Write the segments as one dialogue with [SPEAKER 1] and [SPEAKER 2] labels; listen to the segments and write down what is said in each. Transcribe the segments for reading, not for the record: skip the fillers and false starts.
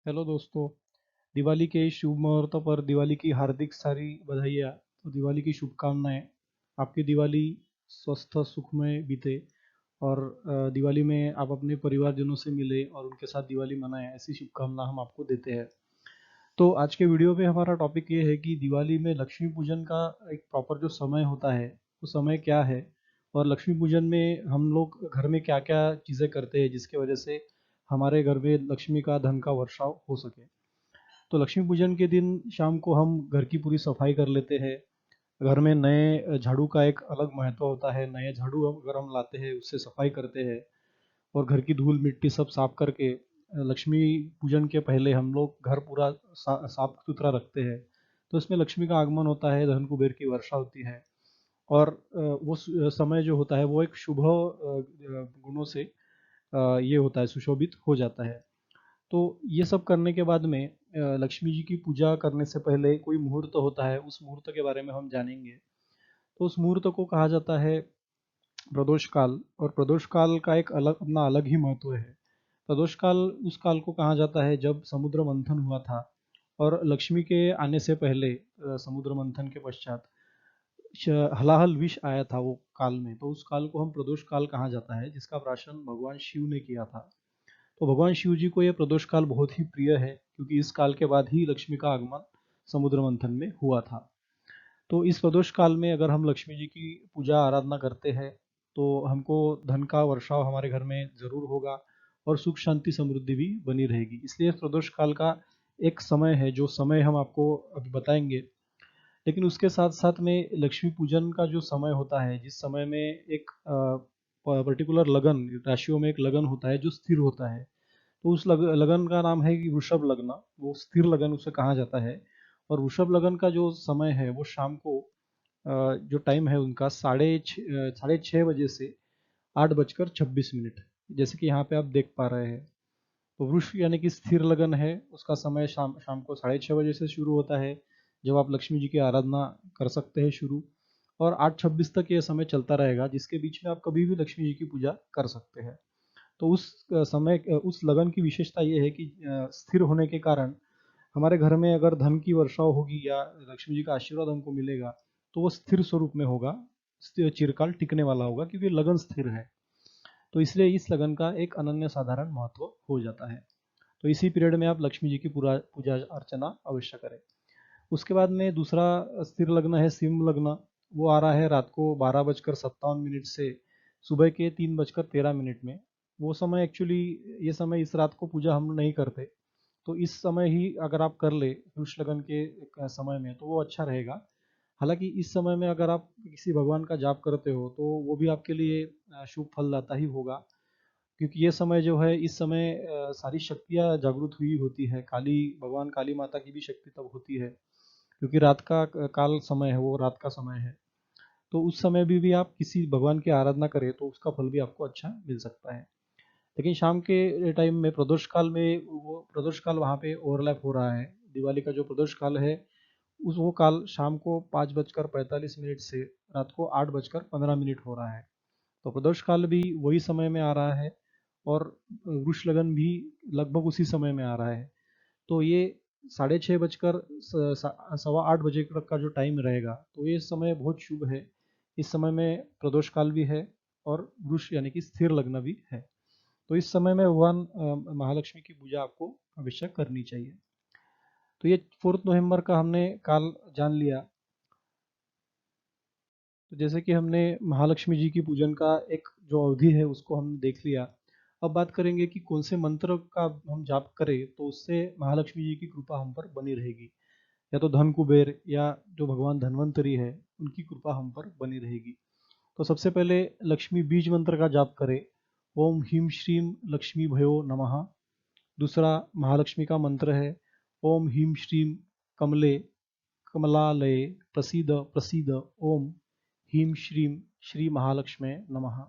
[SPEAKER 1] Hello दोस्तों। दिवाली के इस शुभ मुहूर्त पर दिवाली की हार्दिक सारी बधाइयाँ। तो दिवाली की शुभकामनाएं। आपकी दिवाली स्वस्थ सुखमय बीते और दिवाली में आप अपने परिवारजनों से मिले और उनके साथ दिवाली मनाएं, ऐसी शुभकामना हम आपको देते हैं। तो आज के वीडियो में हमारा टॉपिक ये है कि दिवाली में लक्ष्मी पूजन का एक प्रॉपर जो समय होता है वो समय क्या है, और लक्ष्मी पूजन में हम लोग घर में क्या क्या चीज़ें करते हैं जिसकी वजह से हमारे घर में लक्ष्मी का धन का वर्षाव हो सके। तो लक्ष्मी पूजन के दिन शाम को हम घर की पूरी सफाई कर लेते हैं। घर में नए झाड़ू का एक अलग महत्व होता है। नए झाड़ू अगर हम लाते हैं उससे सफाई करते हैं और घर की धूल मिट्टी सब साफ करके लक्ष्मी पूजन के पहले हम लोग घर पूरा साफ सुथरा रखते हैं। तो इसमें लक्ष्मी का आगमन होता है, धन कुबेर की वर्षा होती है। और वो समय जो होता है वो एक शुभ गुणों से ये होता है, सुशोभित हो जाता है। तो ये सब करने के बाद में लक्ष्मी जी की पूजा करने से पहले कोई मुहूर्त होता है, उस मुहूर्त के बारे में हम जानेंगे। तो उस मुहूर्त को कहा जाता है प्रदोष काल, और प्रदोष काल का एक अलग अपना अलग ही महत्व है। प्रदोष काल उस काल को कहा जाता है जब समुद्र मंथन हुआ था, और लक्ष्मी के आने से पहले समुद्र मंथन के पश्चात हलाहल विष आया था वो काल में। तो उस काल को हम प्रदोष काल कहा जाता है, जिसका प्राशन भगवान शिव ने किया था। तो भगवान शिव जी को यह प्रदोष काल बहुत ही प्रिय है, क्योंकि इस काल के बाद ही लक्ष्मी का आगमन समुद्र मंथन में हुआ था। तो इस प्रदोष काल में अगर हम लक्ष्मी जी की पूजा आराधना करते हैं तो हमको धन का वर्षाव हमारे घर में जरूर होगा और सुख शांति समृद्धि भी बनी रहेगी। इसलिए प्रदोष काल का एक समय है, जो समय हम आपको अभी बताएंगे। लेकिन उसके साथ साथ में लक्ष्मी पूजन का जो समय होता है, जिस समय में एक पर्टिकुलर लगन, राशियों में एक लगन होता है जो स्थिर होता है। तो उस लगन का नाम है कि वृषभ लग्न। वो स्थिर लगन उसे कहा जाता है। और वृषभ लगन का जो समय है वो शाम को जो टाइम है उनका साढ़े छः बजे से 8:26 जैसे कि यहाँ पे आप देख पा रहे हैं। तो वृष यानी कि स्थिर लगन है, उसका समय शाम शाम को 6:30 बजे से शुरू होता है, जब आप लक्ष्मी जी की आराधना कर सकते हैं शुरू। और 8:26 तक ये समय चलता रहेगा, जिसके बीच में आप कभी भी लक्ष्मी जी की पूजा कर सकते हैं। तो उस उस लगन की विशेषता ये है कि स्थिर होने के कारण हमारे घर में अगर धन की वर्षाव होगी या लक्ष्मी जी का आशीर्वाद हमको मिलेगा, तो वो स्थिर स्वरूप में होगा, चिरकाल टिकने वाला होगा, क्योंकि लगन स्थिर है। तो इसलिए इस लगन का एक अनन्य साधारण महत्व हो जाता है। तो इसी पीरियड में आप लक्ष्मी जी की पूरा पूजा अर्चना अवश्य करें। उसके बाद में दूसरा स्थिर लग्न है सिंह लग्न। वो आ रहा है रात को 12:57 से सुबह के 3:13 में। वो समय एक्चुअली, ये समय इस रात को पूजा हम नहीं करते। तो इस समय ही अगर आप कर ले वृष लगन के समय में, तो वो अच्छा रहेगा। हालांकि इस समय में अगर आप किसी भगवान का जाप करते हो तो वो भी आपके लिए शुभ फलदाता ही होगा, क्योंकि ये समय जो है, इस समय सारी शक्तियाँ जागृत हुई होती है। काली भगवान काली माता की भी शक्ति तब होती है, क्योंकि रात का काल समय है, वो रात का समय है। तो उस समय भी आप किसी भगवान की आराधना करें तो उसका फल भी आपको अच्छा मिल सकता है। लेकिन शाम के टाइम में प्रदोष काल में, वो प्रदोष काल वहाँ पे ओवरलैप हो रहा है। दिवाली का जो प्रदोष काल है उस वो काल शाम को 5:45 से रात को 8:15 हो रहा है। तो प्रदोष काल भी वही समय में आ रहा है, और वृष लगन भी लगभग उसी समय में आ रहा है। तो ये 6:30 बजकर 8:15 तक का जो टाइम रहेगा, तो ये समय बहुत शुभ है। इस समय में प्रदोष काल भी है और वृष यानी कि स्थिर लग्न भी है। तो इस समय में भगवान महालक्ष्मी की पूजा आपको अवश्य करनी चाहिए। तो ये 4 नवंबर का हमने काल जान लिया। तो जैसे कि हमने महालक्ष्मी जी की पूजन का एक जो अवधि है उसको हम देख लिया। अब बात करेंगे कि कौन से मंत्र का हम जाप करें तो उससे महालक्ष्मी जी की कृपा हम पर बनी रहेगी, या तो धन कुबेर या जो भगवान धन्वंतरी है उनकी कृपा हम पर बनी रहेगी। तो सबसे पहले लक्ष्मी बीज मंत्र का जाप करें। ओम ह्रीं श्रीं लक्ष्मी भयो नमः। दूसरा महालक्ष्मी का मंत्र है ओम ह्रीं श्रीं कमले कमलालये प्रसीद प्रसीद ओम ह्रीं श्रीं श्री महालक्ष्मी नमः।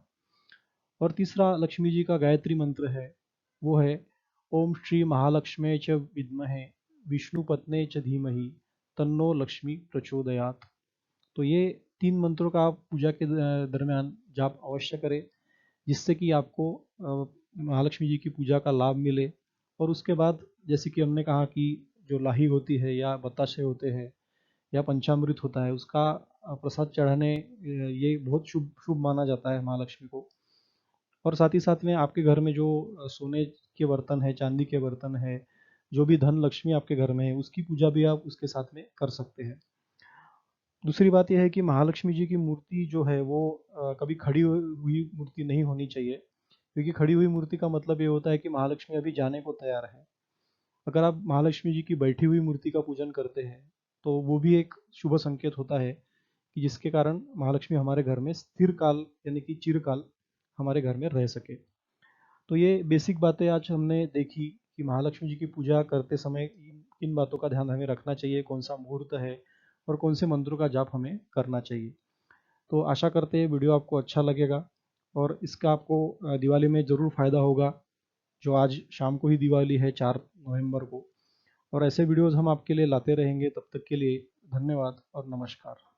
[SPEAKER 1] और तीसरा लक्ष्मी जी का गायत्री मंत्र है, वो है ओम श्री महालक्ष्मी च विद्महे विष्णुपत्ने च धीमहि तन्नो लक्ष्मी प्रचोदयात। तो ये 3 मंत्रों का आप पूजा के दरमियान जाप अवश्य करें, जिससे कि आपको महालक्ष्मी जी की पूजा का लाभ मिले। और उसके बाद जैसे कि हमने कहा कि जो लाही होती है या बताशे होते हैं या पंचामृत होता है, उसका प्रसाद चढ़ाने ये बहुत शुभ शुभ माना जाता है महालक्ष्मी को। और साथ ही साथ में आपके घर में जो सोने के बर्तन है, चांदी के बर्तन है, जो भी धन लक्ष्मी आपके घर में है, उसकी पूजा भी आप उसके साथ में कर सकते हैं। दूसरी बात यह है कि महालक्ष्मी जी की मूर्ति जो है वो कभी खड़ी हुई मूर्ति नहीं होनी चाहिए, क्योंकि खड़ी हुई मूर्ति का मतलब ये होता है कि महालक्ष्मी अभी जाने को तैयार है। अगर आप महालक्ष्मी जी की बैठी हुई मूर्ति का पूजन करते हैं, तो वो भी एक शुभ संकेत होता है कि जिसके कारण महालक्ष्मी हमारे घर में स्थिर काल यानी कि चिरकाल हमारे घर में रह सके। तो ये बेसिक बातें आज हमने देखी कि महालक्ष्मी जी की पूजा करते समय किन बातों का ध्यान हमें रखना चाहिए, कौन सा मुहूर्त है और कौन से मंत्रों का जाप हमें करना चाहिए। तो आशा करते हैं वीडियो आपको अच्छा लगेगा और इसका आपको दिवाली में ज़रूर फ़ायदा होगा, जो आज शाम को ही दिवाली है 4 नवंबर को। और ऐसे वीडियोज़ हम आपके लिए लाते रहेंगे। तब तक के लिए धन्यवाद और नमस्कार।